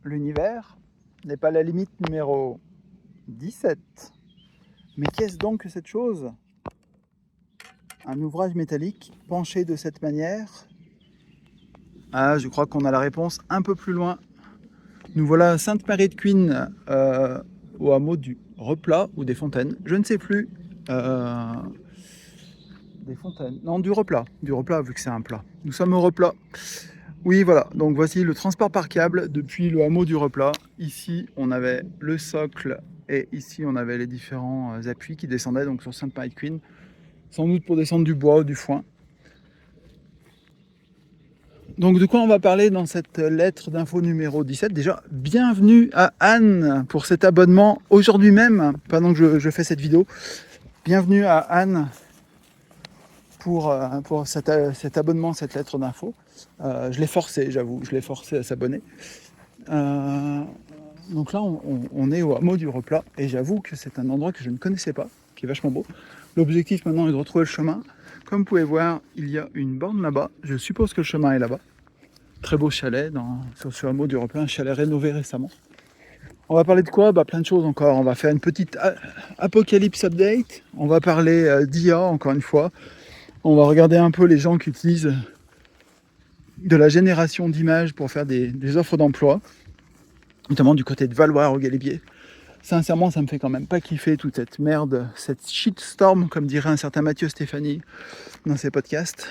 l'univers n'est pas la limite numéro 17. Mais qu'est-ce donc que cette chose? Un ouvrage métallique penché de cette manière? Ah, je crois qu'on a la réponse un peu plus loin. Nous voilà à Sainte-Marie-de-Queen, au hameau du Replat ou des Fontaines, je ne sais plus. Des Fontaines, non, du Replat vu que c'est un plat. Nous sommes au Replat. Oui, voilà, donc voici le transport par câble depuis le hameau du Replat. Ici, on avait le socle et ici, on avait les différents appuis qui descendaient donc sur Sainte-Marie-de-Queen, sans doute pour descendre du bois ou du foin. Donc de quoi on va parler dans cette lettre d'info numéro 17? Déjà, bienvenue à Anne pour cet abonnement aujourd'hui même, pendant que je fais cette vidéo. Bienvenue à Anne pour cet abonnement, cette lettre d'info. Je l'ai forcé, j'avoue, je l'ai forcé à s'abonner. Donc là, on est au hameau du Replat et j'avoue que c'est un endroit que je ne connaissais pas, qui est vachement beau. L'objectif maintenant est de retrouver le chemin. Comme vous pouvez voir, il y a une borne là-bas. Je suppose que le chemin est là-bas. Très beau chalet sur ce hameau du Replat, un chalet rénové récemment. On va parler de quoi? Plein de choses encore. On va faire une petite apocalypse update. On va parler d'IA encore une fois. On va regarder un peu les gens qui utilisent de la génération d'images pour faire des offres d'emploi, notamment du côté de Valoir au Galibier. Sincèrement, ça me fait quand même pas kiffer toute cette merde, cette shitstorm, comme dirait un certain Mathieu Stéphanie dans ses podcasts.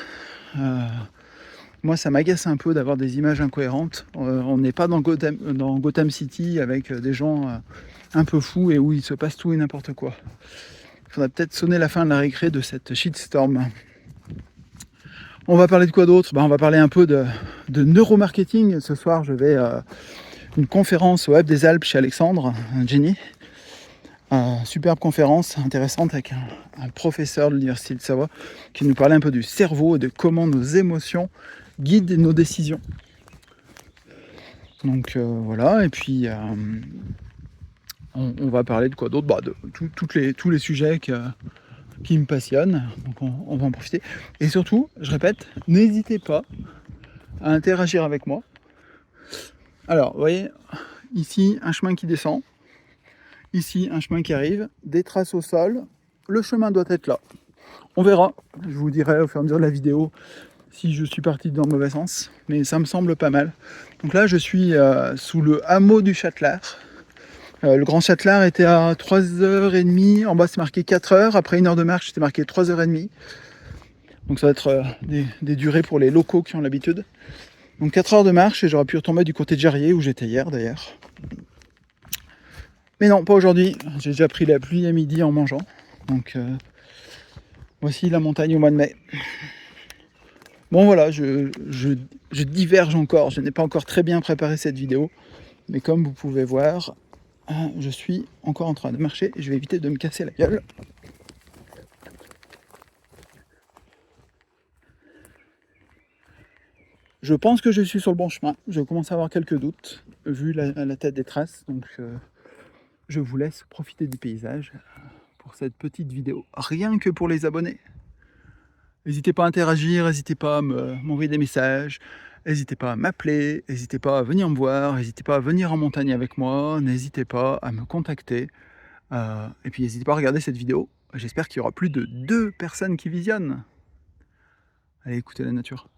Moi, ça m'agace un peu d'avoir des images incohérentes. On n'est pas dans Gotham City avec des gens un peu fous et où il se passe tout et n'importe quoi. Il faudrait peut-être sonner la fin de la récré de cette shitstorm. On va parler de quoi d'autre? On va parler un peu de neuromarketing. Ce soir, je vais à une conférence au Web des Alpes chez Alexandre, Jenny. Superbe conférence intéressante avec un professeur de l'Université de Savoie qui nous parlait un peu du cerveau et de comment nos émotions guident nos décisions. Donc voilà, et puis on va parler de quoi d'autre? De tous les sujets qui me passionnent, donc on va en profiter. Et surtout, je répète, n'hésitez pas à interagir avec moi. Alors, vous voyez, ici, un chemin qui descend, ici, un chemin qui arrive, des traces au sol, le chemin doit être là. On verra, je vous dirai au fur et à mesure de la vidéo si je suis parti dans le mauvais sens, mais ça me semble pas mal. Donc là, je suis sous le hameau du Châtelard. Le Grand Châtelard était à 3h30, en bas c'est marqué 4h, après 1 heure de marche c'était marqué 3h30. Donc ça va être des durées pour les locaux qui ont l'habitude. Donc 4 heures de marche et j'aurais pu retomber du côté de Jarrier où j'étais hier d'ailleurs. Mais non, pas aujourd'hui, j'ai déjà pris la pluie à midi en mangeant. Donc voici la montagne au mois de mai. Bon voilà, je diverge encore, je n'ai pas encore très bien préparé cette vidéo. Mais comme vous pouvez voir, je suis encore en train de marcher et je vais éviter de me casser la gueule. Je pense que je suis sur le bon chemin. Je commence à avoir quelques doutes, vu la tête des traces. Donc je vous laisse profiter du paysage pour cette petite vidéo. Rien que pour les abonnés. N'hésitez pas à interagir, n'hésitez pas à m'envoyer des messages, n'hésitez pas à m'appeler, n'hésitez pas à venir me voir, n'hésitez pas à venir en montagne avec moi, n'hésitez pas à me contacter. Et puis n'hésitez pas à regarder cette vidéo. J'espère qu'il y aura plus de 2 personnes qui visionnent. Allez, écoutez la nature.